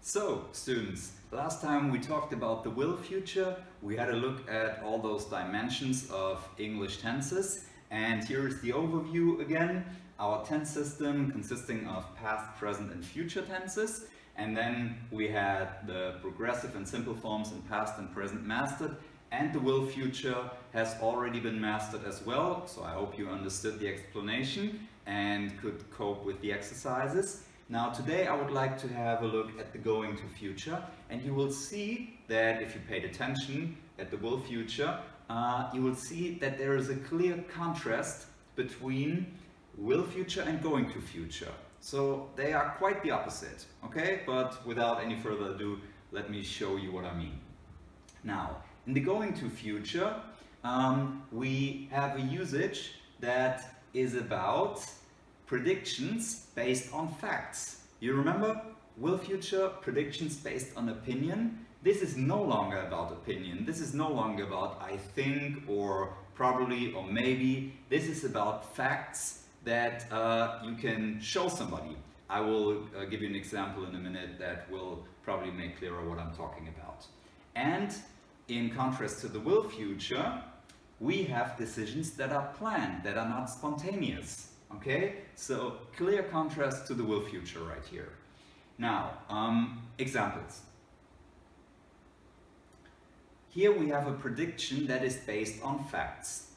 So, students, last time we talked about the will future. We had a look at all those dimensions of English tenses, and here is the overview again. Our tense system consisting of past, present and future tenses, and then we had the progressive and simple forms in past and present mastered, and the will future has already been mastered as well, so I hope you understood the explanation and could cope with the exercises. Now today I would like to have a look at the going to future, and you will see that if you paid attention at the will future, you will see that there is a clear contrast between will future and going to future. So they are quite the opposite, okay? But without any further ado, let me show you what I mean. Now, in the going to future, we have a usage that is about predictions based on facts. You remember? Will future, predictions based on opinion. This is no longer about opinion. This is no longer about I think or probably or maybe. This is about facts that you can show somebody. I will give you an example in a minute that will probably make clearer what I'm talking about. And in contrast to the will future, we have decisions that are planned, that are not spontaneous. Okay, so clear contrast to the will future right here. Now, examples. Here we have a prediction that is based on facts.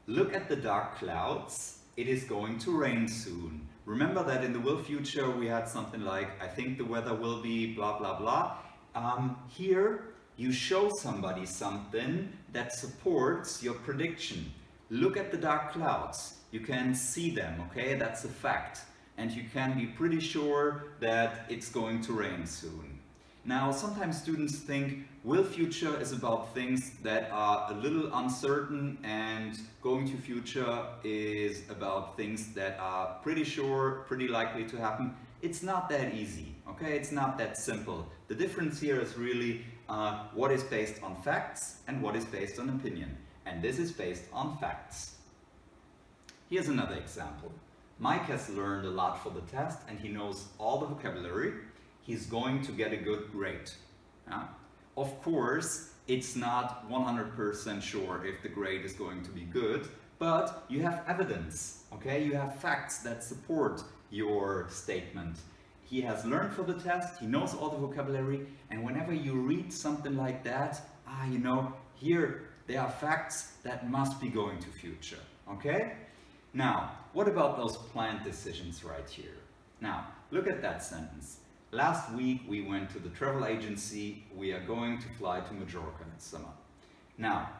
Look at the dark clouds. It is going to rain soon. Remember that in the will future we had something like, I think the weather will be blah blah blah. Here you show somebody something that supports your prediction. Look at the dark clouds. You can see them, okay? That's a fact. And you can be pretty sure that it's going to rain soon. Now, sometimes students think will future is about things that are a little uncertain, and going to future is about things that are pretty sure, pretty likely to happen. It's not that easy, okay? It's not that simple. The difference here is really what is based on facts and what is based on opinion. And this is based on facts. Here's another example. Mike has learned a lot for the test and he knows all the vocabulary. He's going to get a good grade. Yeah? Of course, it's not 100% sure if the grade is going to be good, but you have evidence, okay? You have facts that support your statement. He has learned for the test, he knows all the vocabulary, and whenever you read something like that, you know, here there are facts that must be going to future, okay? Now, what about those planned decisions right here? Now, look at that sentence. Last week we went to the travel agency. We are going to fly to Majorca in summer. Now,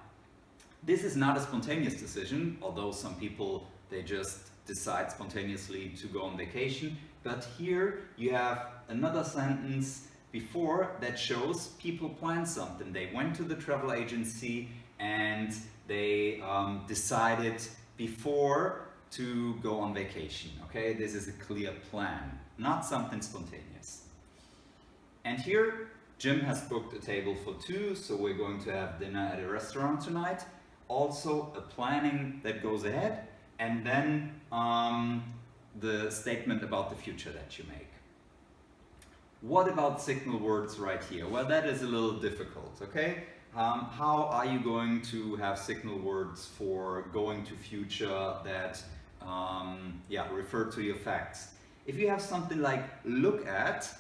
this is not a spontaneous decision, although some people, they just decide spontaneously to go on vacation. But here you have another sentence before that shows people planned something. They went to the travel agency and they decided before to go on vacation, okay? This is a clear plan, not something spontaneous. And here, Jim has booked a table for two, so we're going to have dinner at a restaurant tonight. Also, a planning that goes ahead, and then the statement about the future that you make. What about signal words right here? Well, that is a little difficult, okay? How are you going to have signal words for going to future that refer to your facts? If you have something like look at,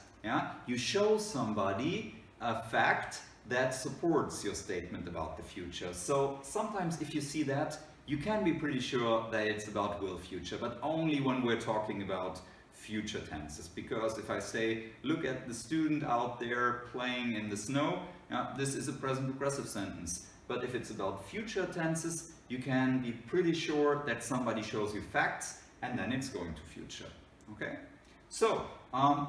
you show somebody a fact that supports your statement about the future. So sometimes if you see that, you can be pretty sure that it's about will future, but only when we're talking about future tenses. Because if I say, look at the student out there playing in the snow, this is a present progressive sentence. But if it's about future tenses, you can be pretty sure that somebody shows you facts and then it's going to future, okay? So,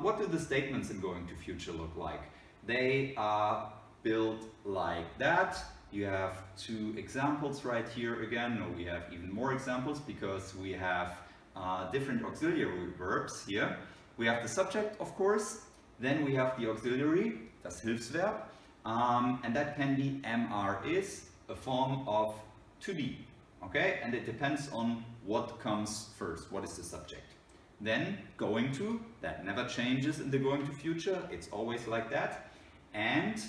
what do the statements in going to future look like? They are built like that. You have two examples right here again. No, we have even more examples because we have different auxiliary verbs here. We have the subject, of course. Then we have the auxiliary, das Hilfsverb. And that can be is, a form of to be. Okay? And it depends on what comes first. What is the subject? then going to, that never changes in the going to future, it's always like that. And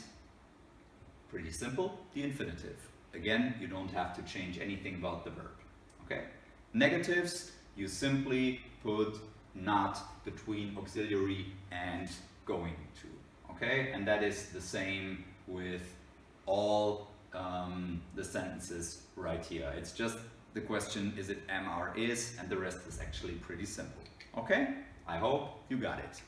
pretty simple, the infinitive. Again, you don't have to change anything about the verb. Okay? Negatives, you simply put not between auxiliary and going to. Okay? And that is the same with all the sentences right here. It's just the question, is it am or is, and the rest is actually pretty simple. Okay? I hope you got it.